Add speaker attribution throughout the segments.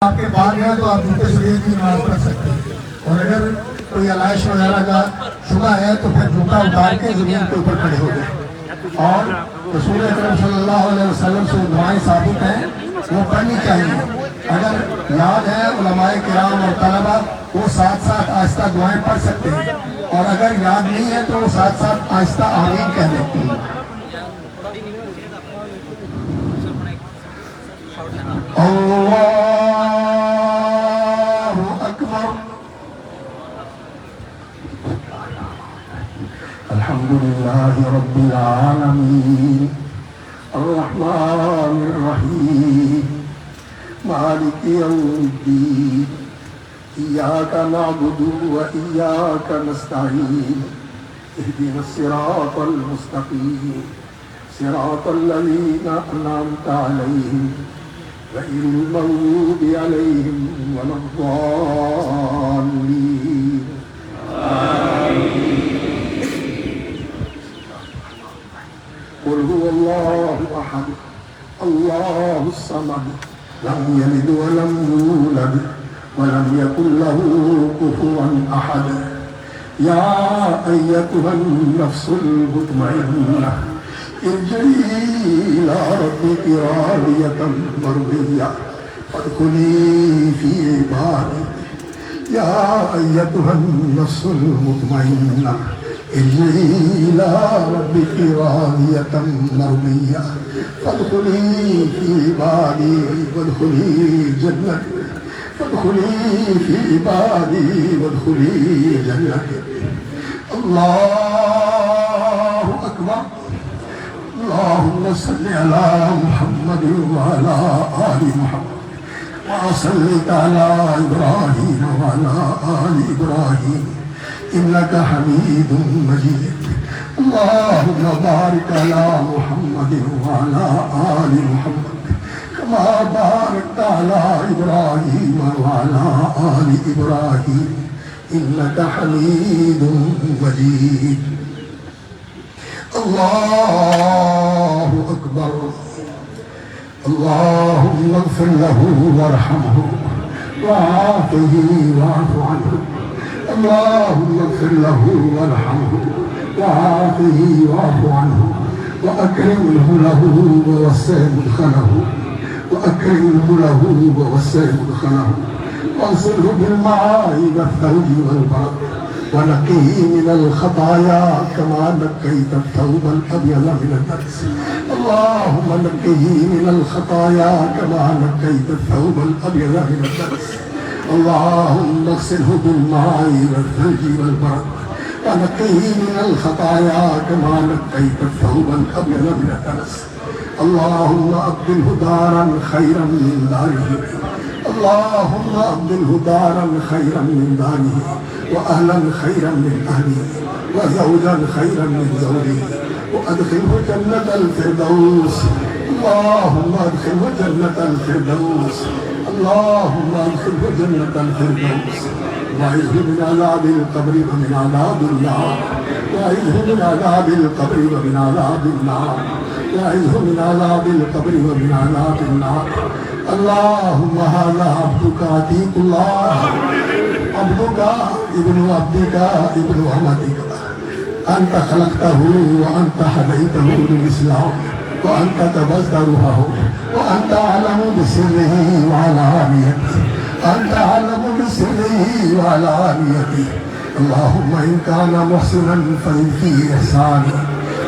Speaker 1: आपके बाद है तो आप जूते शरीर की नमाज पढ़ सकते हैं। और अगर कोई आलाइश वगैरह का शुबा है तो फिर जूता उतार के जमीन के ऊपर खड़े हो गए। और रसूल अकरम सल्लल्लाहु अलैहि वसल्लम से दुआएं साबित हैं, वो पढ़नी चाहिए। अगर याद है उलमाए किराम और तलबा वो साथ साथ आहिस्ता दुआएं पढ़ सकते हैं, और अगर याद नहीं है तो वो साथ साथ आहिस्ता आमीन कह देते हैं। अल्हम्दुलिल्लाहि रब्बिल आलमीन अर्रहमानिर रहीम मालिकि यौमिद्दीन इय्याका नअबुदु व इय्याका नस्तईन इहदिनस सिरातल मुस्तकीम सिरातल लज़ीना अनअमता अलैहिम गैरिल मग़्दूबि अलैहिम वलद्दाल्लीन। क़ुल हुवल्लाहु अहद अल्लाहुस समद लम यलिद व लम यूलद व लम यकुल लहू कुफुवन अहद। या अय्यतुहन नफ्सुल मुतमइन्नह इरजिई इला रब्बिकी रादियतन मर्दिय्यह फदखुली फी इबादी। या अय्यतुहन नफ्सुल मुतमइन्नह इरजिई इला रब्बिकी रादियतन मर्दिय्यह फदखुली फी इबादी वदखुली जन्नती फदखुली फी इबादी वदखुली जन्नती। अल्लाहु अकबर। अल्लाहुम्मा सल्लि अला मुहम्मद व अला आलि मुहम्मद व सल्लि अला इब्राहीम व अला आलि इब्राहीम इन्नका हमीदुम मजीद। अल्लाहुम्मा बारिक अला मुहम्मद व अला आलि मुहम्मद कमा बारकता अला इब्राहीम व अला आलि इब्राहीम इन्नका हमीदुम मजीद। अल्लाहु अकबर। अल्लाहुम्मा इग़फिर लहू वरहमहू वआफ़िही वअफ़ु अन्हु। अल्लाहुम्मा इग़फिर लहू वरहमहू वआफ़िही वअफ़ु अन्हु वअक्रिम लहू ववस्सिअ मुदखलहू वअक्रिम लहू ववस्सिअ मुदखलहू वअग़सिलहु बिल्माइ वस्सल्जि वल्बरद वनक़्क़िही मिनल ख़ताया कमा नक़्क़ैत अथ-थौबल अब्यज़ मिनद दनस। अल्लाहुम्मा नक़्क़िही मिनल ख़ताया कमा नक़्क़ैत अथ-थौबल अब्यज़ मिनद दनस। अल्लाहुम्मा इग़सिलहु बिल्माइ वस्सल्जि वल्बरद वनक़्क़िही मिनल ख़ताया कमा नक़्क़ैत अथ-थौबल अब्यज़ मिनद दनस। अल्लाहुम्मा अब्दिलहु दारन ख़ैरन मिन दारिही। अल्लाहुम्मा अब्दिलहु दारन ख़ैरन मिन दारिही व अहलन ख़ैरन मिन अहलिही व ज़ौजन ख़ैरन मिन ज़ौजिही व अदख़िलहु जन्नतल फ़िरदौस। अल्लाहुम्मा अदख़िलहु जन्नतल फ़िरदौस। अल्लाहुम्मा अदख़िलहु जन्नतल फ़िरदौस। वअइज़्हु मिन अज़ाबिल क़ब्रि व मिन अज़ाबिन नार। वअइज़्हु मिन अज़ाबिल क़ब्रि व मिन अज़ाबिन नार। वअइज़्हु मिन अज़ाबिल क़ब्रि व मिन अज़ाबिन नार। अल्लाहुम्मा हाज़ा अब्दुका अतीकुल्लाह अब्दुका इब्नु अब्दिका इब्नु अमतिका अंत खलक़तहू व अंत हदैतहू लिल इस्लाम व अंत क़बज़्त रूहहू व अंत अअलमु बिसिर्रिही व अलानियतिही अंत अअलमु बिसिर्रिही व अलानियतिही। अल्लाहुम्मा इन काना मुहसिनन फ़ज़िद फ़ी इहसानिही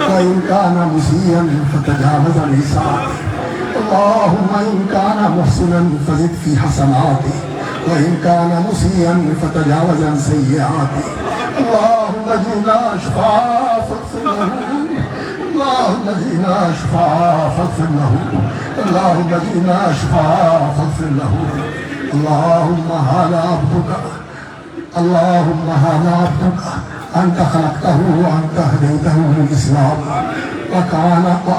Speaker 1: व इन काना मुसीअन फ़तजावज़ अन इसाअतिही। अल्लाहुम्मा इन काना मुहसिनन फ़ज़िद फ़ी हसनातिही व इन काना मुसीअन फ़तजावज़ अन सय्यिआतिही। अल्लाहुम्मा जिना शुफ़ाअ फ़ग़फ़िर लहू। अल्लाहुम्मा जिना शुफ़ाअ फ़ग़फ़िर लहू। अल्लाहुम्मा जिना शुफ़ाअ फ़ग़फ़िर लहू। अल्लाहुम्मा हाज़ा अब्दुका। अल्लाहुम्मा हाज़ा अब्दुका अंत खलक़तहू व अंत हदैतहू लिल इस्लाम व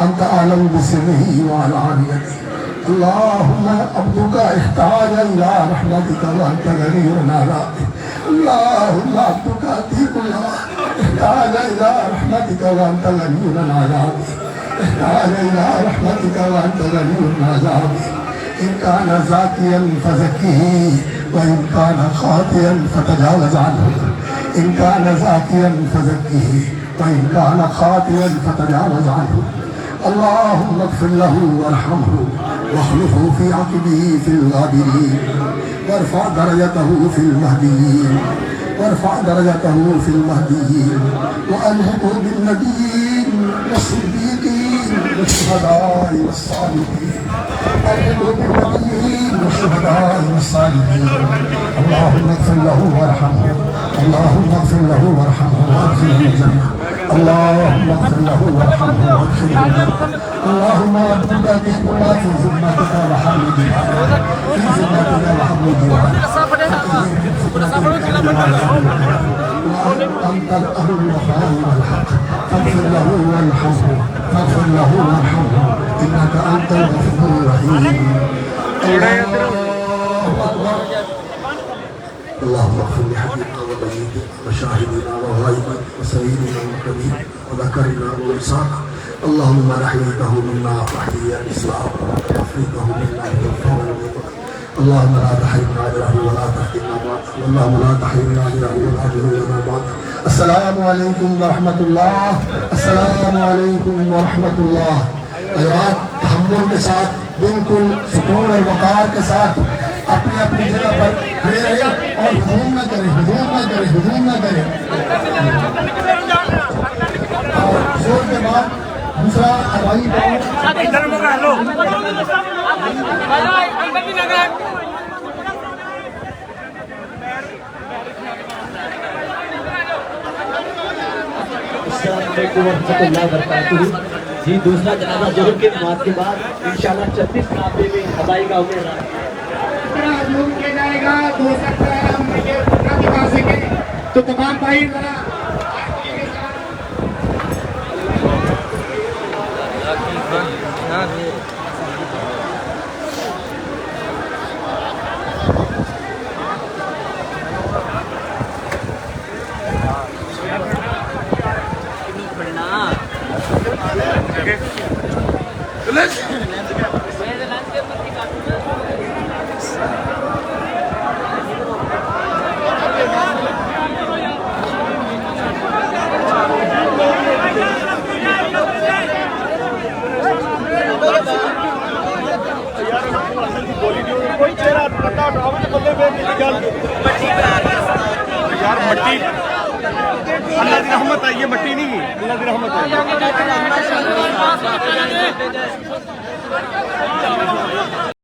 Speaker 1: अंत अअलमु बिसिर्रिही व अलानियतिही। अल्लाहुम्मा अब्दुका इहताज इला रहमतिका व अंत गनीयुन अला। अल्लाहुम्मा अब्दुका अतीकुल्लाह इहताज इला रहमतिका व अंत गनीयुन अला। इहताज इला रहमतिका व अंत गनीयुन अला। इन कान ज़ाकियन फज़क्किही व इन कान ख़ातियन फ़तजावज़ अन्हु। इन कान ज़ाकियन फज़क्किही व इन कान ख़ातियन फ़तजावज़ अन्हु। अल्लाहुम्मा इग़फ़िर लहू वरहमहू वख़्लुफ़हू फ़ी अक़बिही फ़िल गाबिरीन वरफ़अ दरजतहू फ़िल महदिय्यीन वरफ़अ दरजतहू फ़िल महदिय्यीन वअल्हिक़हू बिन्नबिय्यीन वस्सिद्दीक़ीन वश्शुहदाኢ वस्सालिहीन अल्हिक़हू बिन्नबिय्यीन वश्शुहदाई वस्सालिहीन। अल्लाहुम्मा इग़फ़िर लहू वरहमहू अल्लाहुम्मा इग़फ़िर लहू वरहमहू वअदखिलहु जन्नह। अल्लाहुम्मा इग़फ़िर लहू वरहमहू वअदखिलहु जन्नह। अल्लाहुम्मा रब्बना बिकुल्ला फ़ी ज़िम्मतिका व हम्दिका फ़ी ज़िम्मतिका व हम्दिका अंतल अहल वफ़ाई वल हक़ फ़ग़फ़िर लहू वरहमहू फ़ग़फ़िर लहू वरहमहू इन्नका अंतल गफ़ूरुर रहीम। اللهم اغفر لحبيبنا وميتنا وشاهدنا وغائبنا وسيدنا وكبيرنا وذكرنا وانسانا. اللهم من احييته منا فاحيي الاسلام ومن افريته منا فاغفر له. اللهم لا تحرمنا اجره ولا تفتنا بعده. اللهم لا تحرمنا اجره ولا تفتنا بعده. السلام عليكم ورحمة الله. السلام عليكم ورحمة الله. अय्यात तहम्मुल के साथ बिल्कुल सुकून और वक़ार के साथ अपनी अपनी जगह पर खड़े रहे और हुजूम न करें, हुजूम न करें, हुजूम न करें। और जोर के बाद दूसरा हवाई बाउंड
Speaker 2: जी। दूसरा जनाजा जोहर के नमाज के बाद इंशाल्लाह 36 काफले में हवाई का उम्र
Speaker 3: किया जाएगा। हो सकता है हम ये पूरा दिखा सके तो तमाम भाई जरा
Speaker 4: यार मट्टी अल्लाह की रहमत आई, ये मट्टी नहीं अल्लाह की रहमत आई।